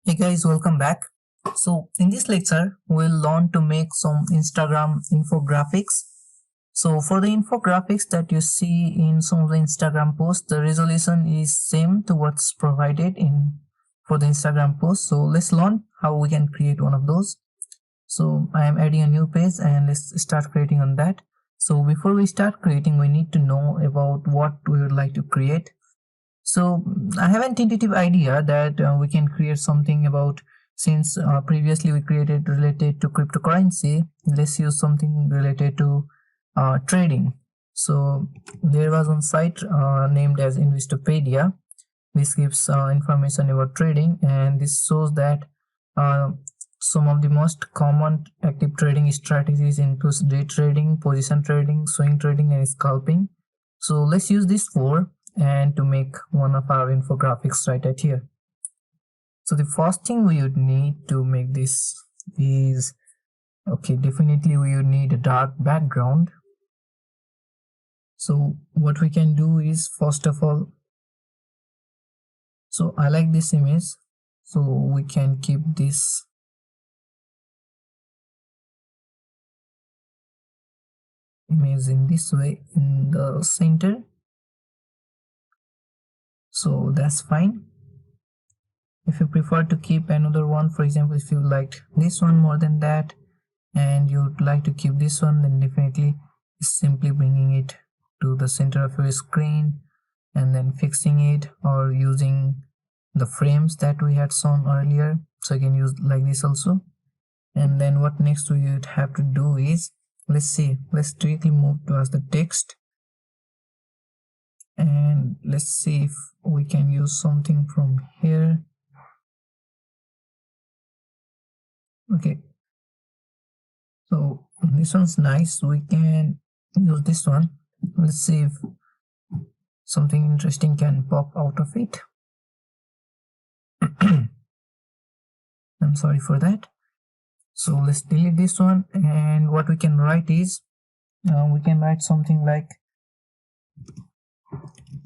Hey guys, welcome back. So in this lecture, we'll learn to make some Instagram infographics. So for the infographics that you see in some of the Instagram posts, the resolution is same to what's provided in for the Instagram post. So let's learn how we can create one of those. So I am adding a new page and let's start creating on that. So before we start creating, we need to know about what we would like to create. So I have a tentative idea that we can create something about, since previously we created related to cryptocurrency, let's use something related to trading. So there was one site named as Investopedia. This gives information about trading, and this shows that uh, some of the most common active trading strategies includes day trading, position trading, swing trading, and scalping. So let's use these four and to make one of our infographics right at here. So the first thing we would need to make this is, okay, definitely we would need a dark background. So what we can do is, first of all, so I like this image, so we can keep this image in this way in the center. So that's fine. If you prefer to keep another one, for example, if you liked this one more than that and you'd like to keep this one, then definitely simply bringing it to the center of your screen and then fixing it, or using the frames that we had shown earlier. So you can use like this also. And then what next we would have to do is, let's directly move towards the text, and let's see if we can use something from here. Okay, so this one's nice, we can use this one. Let's see if something interesting can pop out of it. I'm sorry for that. So let's delete this one, and what we can write is, we can write something like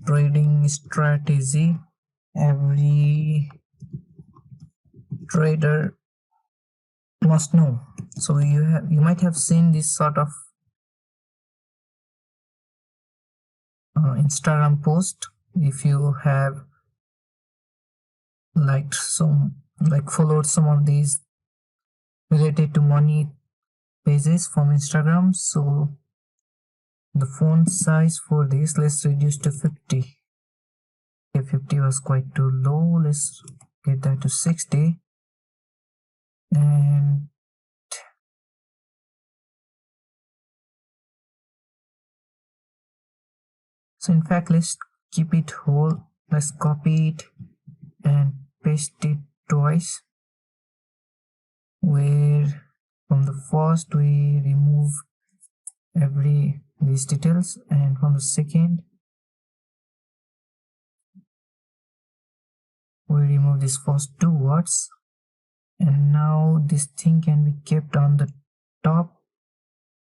trading strategy every trader must know. So you might have seen this sort of Instagram post if you have followed some of these related to money pages from Instagram. So the font size for this, let's reduce to 50. Okay, 50 was quite too low, let's get that to 60. And so in fact, let's keep it whole. Let's copy it and paste it twice, where from the first we remove these details, and from the second we remove these first two words. And now this thing can be kept on the top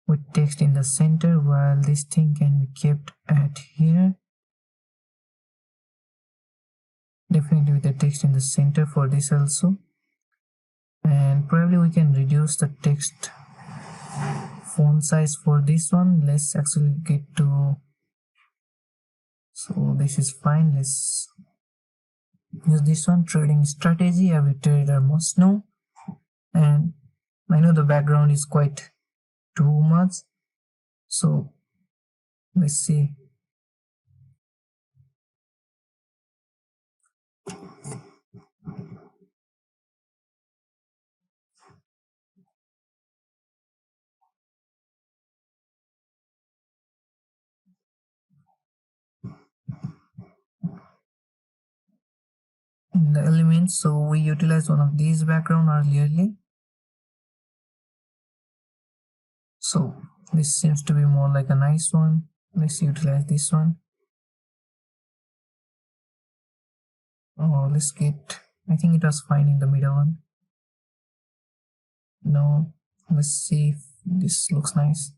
with text in the center, while this thing can be kept at here, definitely with the text in the center for this also. And probably we can reduce the text font size for this one. Let's actually get to, so this is fine. Let's use this one, trading strategy every trader must know. And I know the background is quite too much, so let's see. In the elements, so we utilize one of these background earlierly. So this seems to be more like a nice one. Let's utilize this one. Oh, let's get, I think it was fine in the middle one. No, let's see if this looks nice.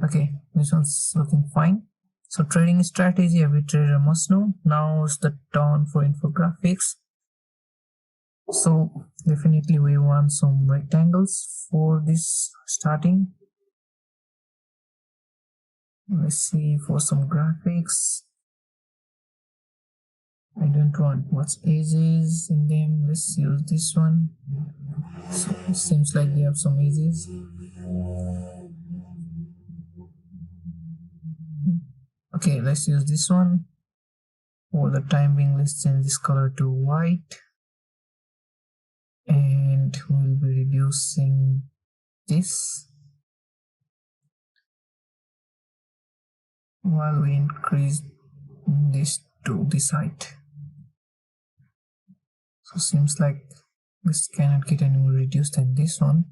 Okay, this one's looking fine. So trading strategy every trader must know. Now is the turn for infographics. So definitely we want some rectangles for this starting. Let's see, for some graphics, I don't want much edges in them. Let's use this one. So it seems like they have some edges. Okay, let's use this one. For the time being, let's change this color to white, and we'll be reducing this while we increase this to this height. So seems like this cannot get any more reduced than this one.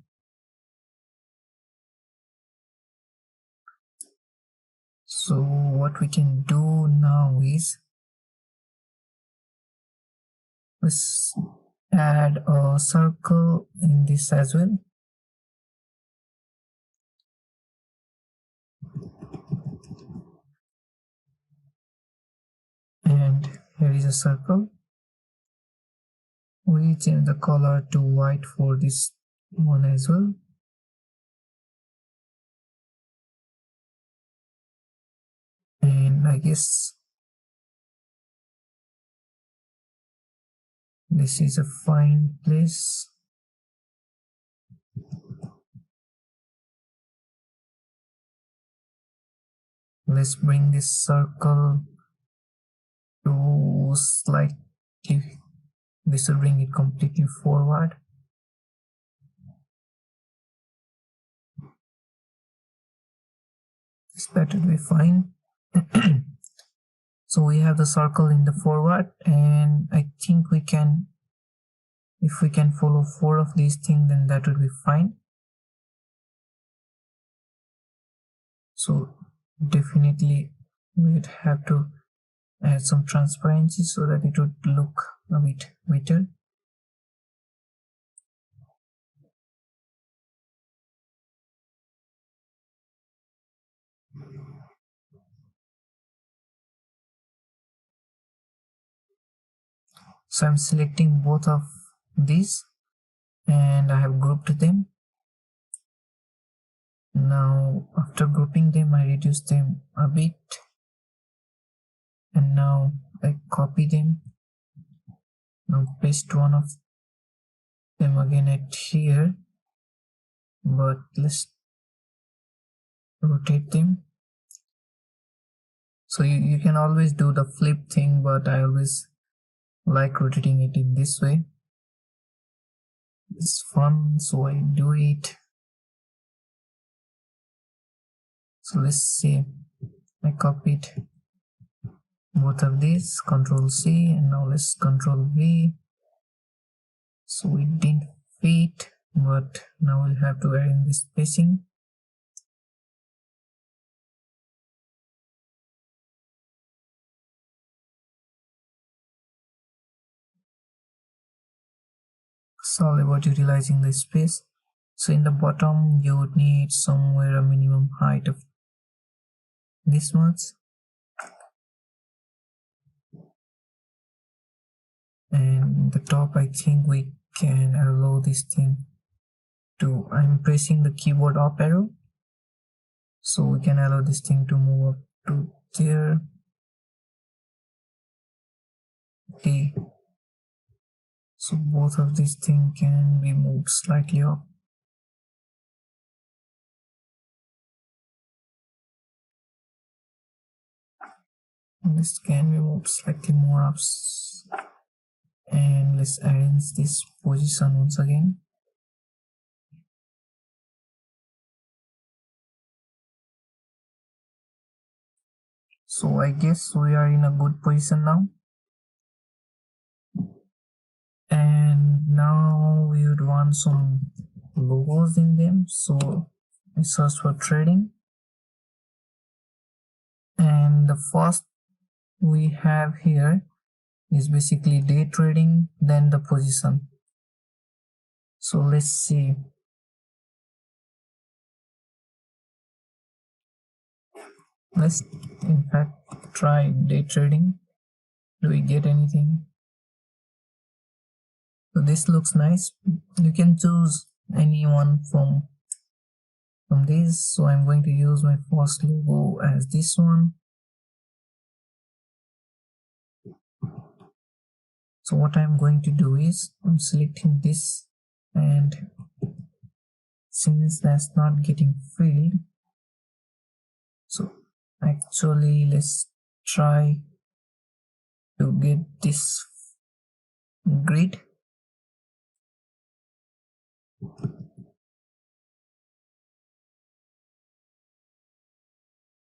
So what we can do now is let's add a circle in this as well. And here is a circle. We change the color to white for this one as well. And I guess this is a fine place. Let's bring this circle to slightly, this will bring it completely forward. That will be fine. So we have the circle in the forward, and I think we can, if we can follow 4 of these things, then that would be fine. So definitely we would have to add some transparency so that it would look a bit better. So I'm selecting both of these and I have grouped them. Now after grouping them, I reduce them a bit, and now I copy them. Now paste one of them again at here, but let's rotate them. So you can always do the flip thing, but I always like rotating it in this way. It's fun, so I do it. So let's see, I copied both of these, Control C, and now let's Control V. So it didn't fit, but now we'll have to add in the spacing. It's all about utilizing the space. So in the bottom you would need somewhere a minimum height of this much, and the top I think we can allow this thing to, I'm pressing the keyboard up arrow, so we can allow this thing to move up to there. Okay, so both of these things can be moved slightly up. This can be moved slightly more up, and let's arrange this position once again. So I guess we are in a good position now. And now we would want some logos in them, so I search for trading, and the first we have here is basically day trading, then the position. So let's see, let's in fact try day trading. Do we get anything? So this looks nice. You can choose anyone from these. So I'm going to use my first logo as this one. So what I'm going to do is I'm selecting this, and since that's not getting filled, so actually let's try to get this grid.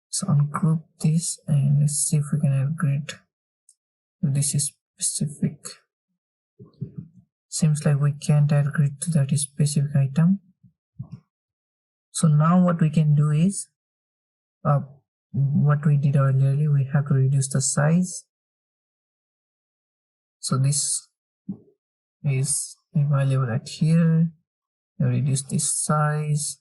So ungroup this and let's see if we can add grid. This is specific. Seems like we can't add grid to that specific item. So now what we can do is what we did earlier, we have to reduce the size. So this is available at here. Reduce this size.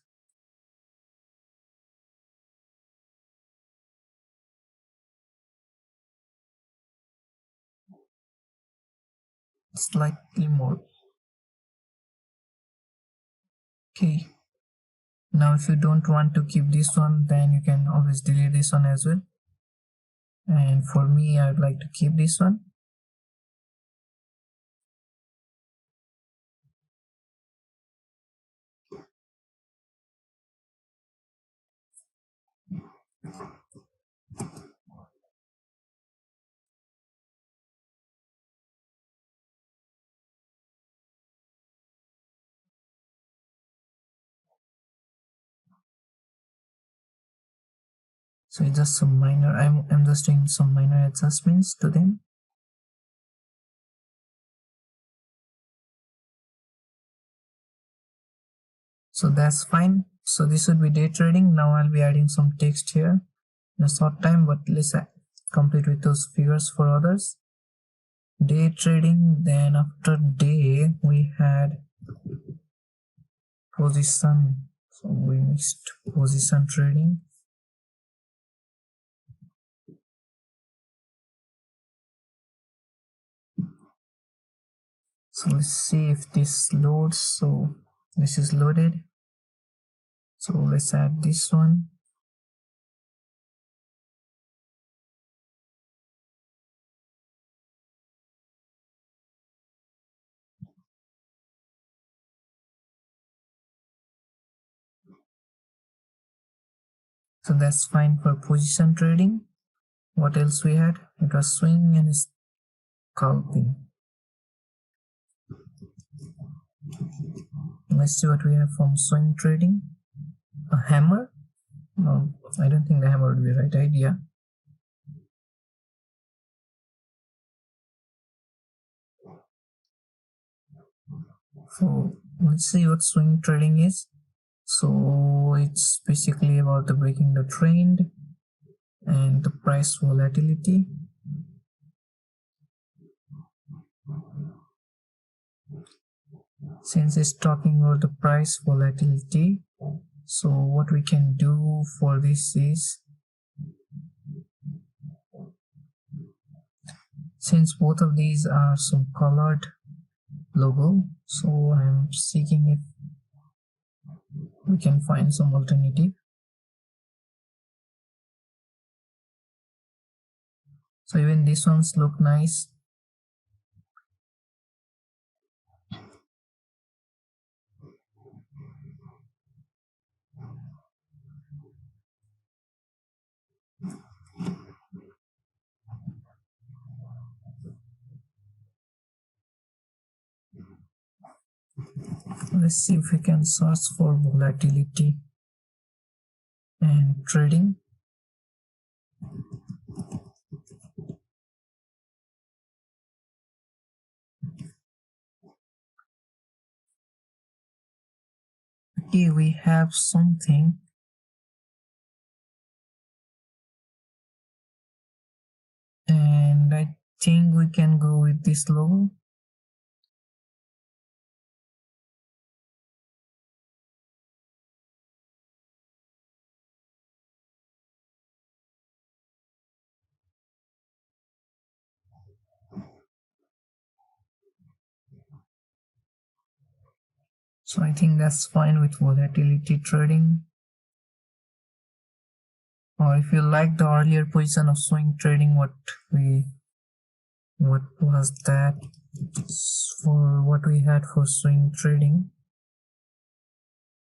Slightly more. Okay. Now if you don't want to keep this one, then you can always delete this one as well. And for me, I'd like to keep this one. So it's just some minor, I'm just doing some minor adjustments to them. So that's fine. So this would be day trading. Now I'll be adding some text here in a short time, but let's complete with those figures for others. Day trading, then after day we had position. So we mixed position trading. So let's see if this loads. So this is loaded. So let's add this one. So that's fine for position trading. What else we had? It was swing and scalping. Let's see what we have from swing trading. A hammer? No, I don't think the hammer would be the right idea. So let's see what swing trading is. So it's basically about the breaking the trend and the price volatility. Since it's talking about the price volatility, so what we can do for this is, since both of these are some colored logo, so I'm seeking if we can find some alternative. So even these ones look nice. Let's see if we can search for volatility and trading. Okay, we have something. And I think we can go with this logo. So I think that's fine with volatility trading. Or if you like the earlier position of swing trading, what was that for what we had for swing trading,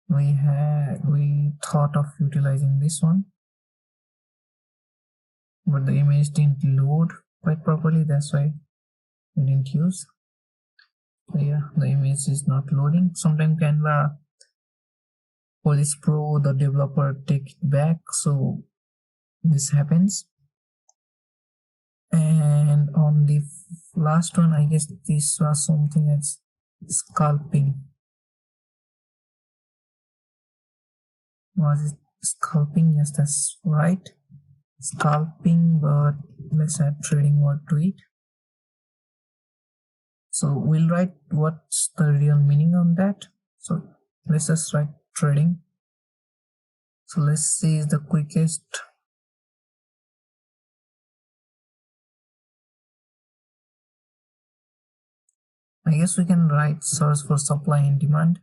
we thought of utilizing this one, but the image didn't load quite properly, that's why we didn't use. So yeah, the image is not loading. Sometimes Canva for this pro the developer take it back, so this happens. And on the last one, I guess this was something as scalping. Was it scalping? Yes, that's right, scalping, but let's add trading word to it. So we'll write what's the real meaning on that. So let's just write trading. So let's see is the quickest. I guess we can write source for supply and demand.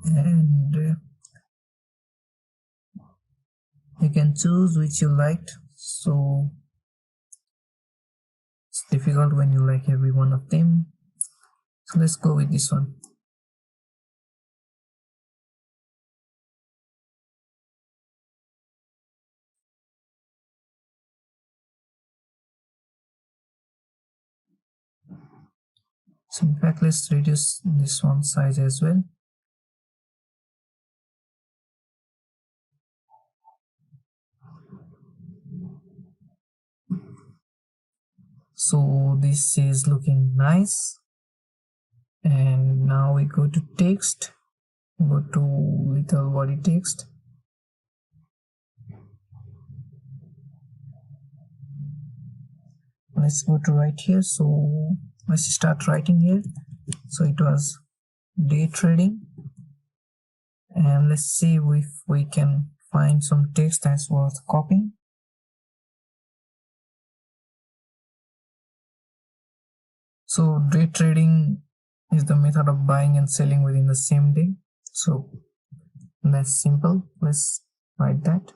And you can choose which you liked. So it's difficult when you like every one of them. So let's go with this one. So in fact, let's reduce this one size as well. So this is looking nice. And now we go to text, go to little body text. Let's go to right here. So let's start writing here. So it was day trading, and let's see if we can find some text that's worth copying. So day trading is the method of buying and selling within the same day. So that's simple. Let's write that.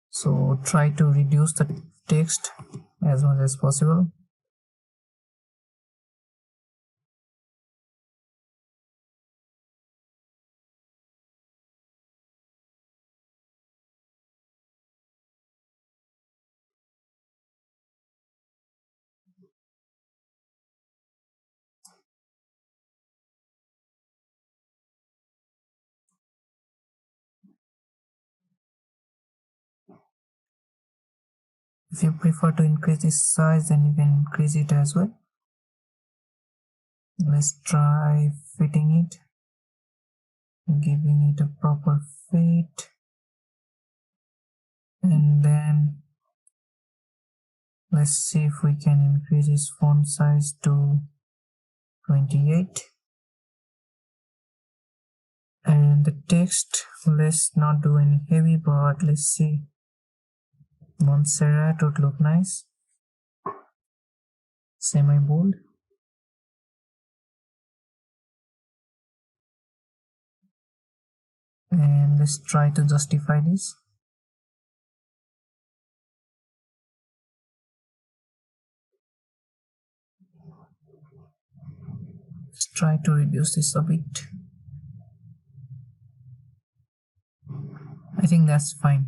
So try to reduce the text as much as possible. If you prefer to increase this size, then you can increase it as well. Let's try fitting it, giving it a proper fit, and then let's see if we can increase this font size to 28. And the text, let's not do any heavy, but let's see, Montserrat would look nice, semi bold. And let's try to justify this. Let's try to reduce this a bit. I think that's fine.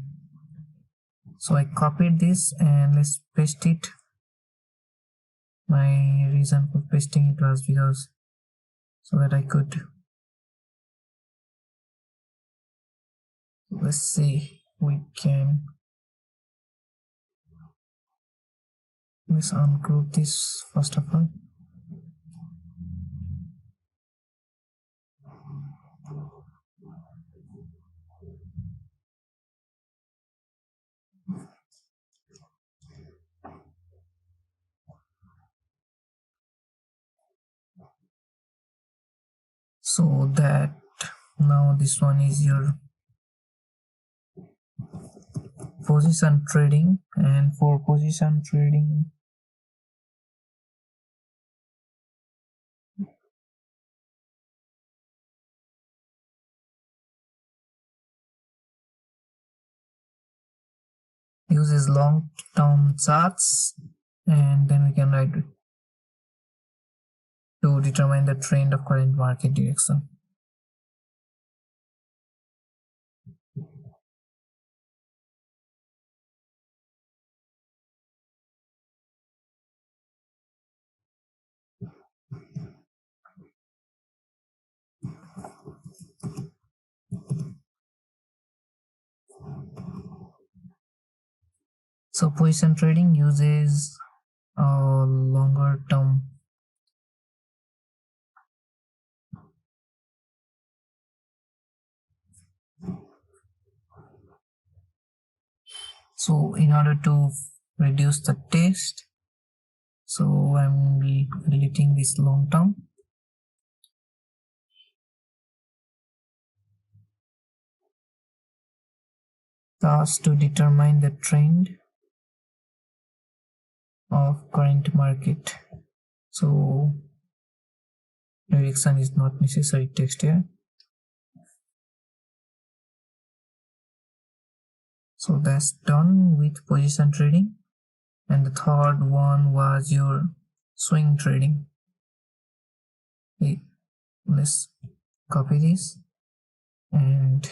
So I copied this and let's paste it. My reason for pasting it was because so that I could, let's see, we can, let's ungroup this first of all. So that now this one is your position trading, and for position trading uses long term charts, and then we can write to determine the trend of current market direction. So position trading uses a longer term so in order to reduce the text, so I'm deleting this long term. Thus to determine the trend of current market. So direction is not necessary text here. So that's done with position trading. And the third one was your swing trading. Okay, let's copy this, and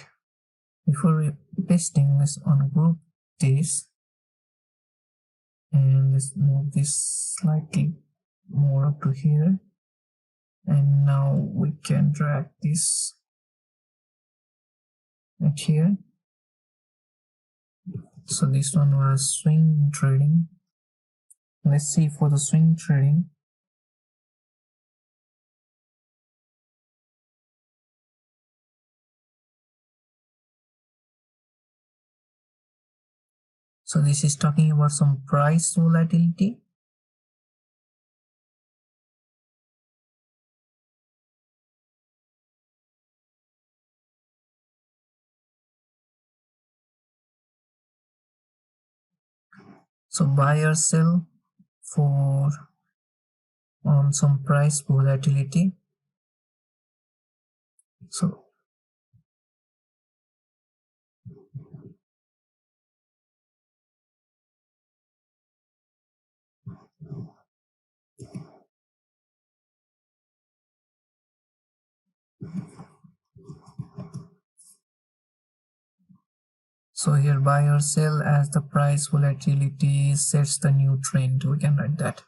before pasting, let's ungroup this, and let's move this slightly more up to here, and now we can drag this right here. So this one was swing trading. Let's see for the swing trading. So this is talking about some price volatility. So buy or sell for on some price volatility. So So here buy or sell as the price volatility sets the new trend. We can write that.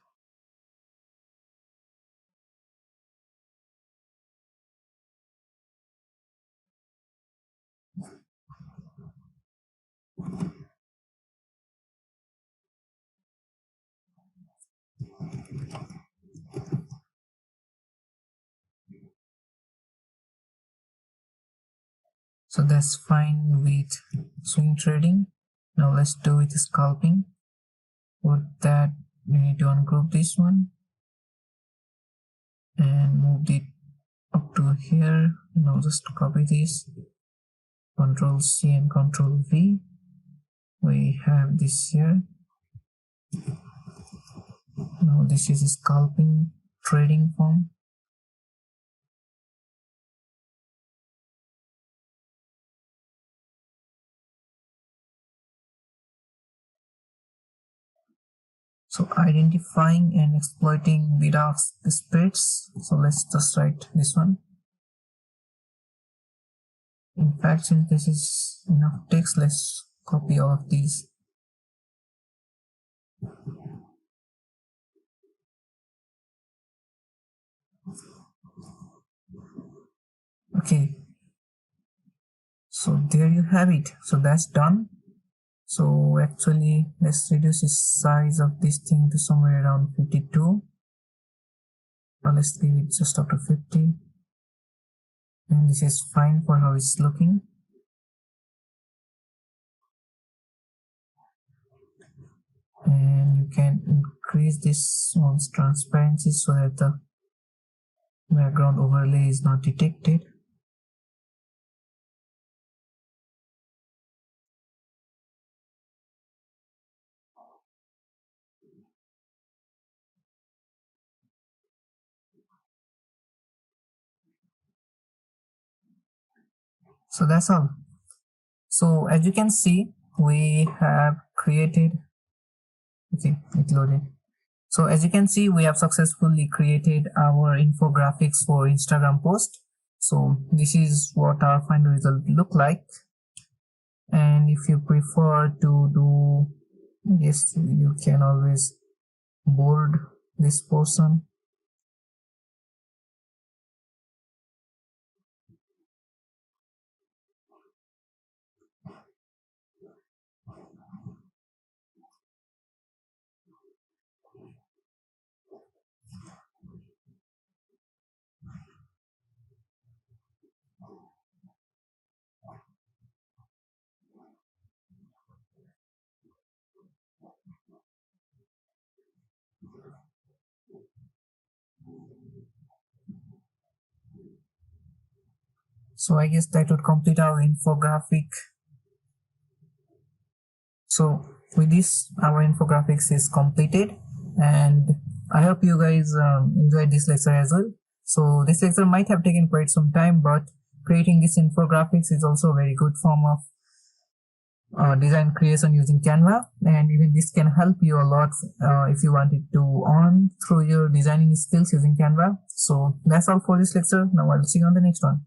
So that's fine with swing trading. Now let's do with scalping. For that, we need to ungroup this one and move it up to here. Now just copy this, Control C and Control V. We have this here. Now this is a scalping trading form. So identifying and exploiting bid-ask spreads. So let's just write this one. In fact, since this is enough text, let's copy all of these. Okay. So there you have it. So that's done. So actually, let's reduce the size of this thing to somewhere around 52. Now let's leave it just up to 50. And this is fine for how it's looking. And you can increase this one's transparency so that the background overlay is not detected. So that's all. So as you can see, we have created, okay, it loaded. So as you can see, we have successfully created our infographics for Instagram post. So this is what our final result look like. And if you prefer to do, yes, you can always bold this portion. So I guess that would complete our infographic. So with this, our infographics is completed, and I hope you guys enjoyed this lecture as well. So this lecture might have taken quite some time, but creating this infographics is also a very good form of design creation using Canva, and even this can help you a lot if you wanted to earn through your designing skills using Canva. So that's all for this lecture. Now I'll see you on the next one.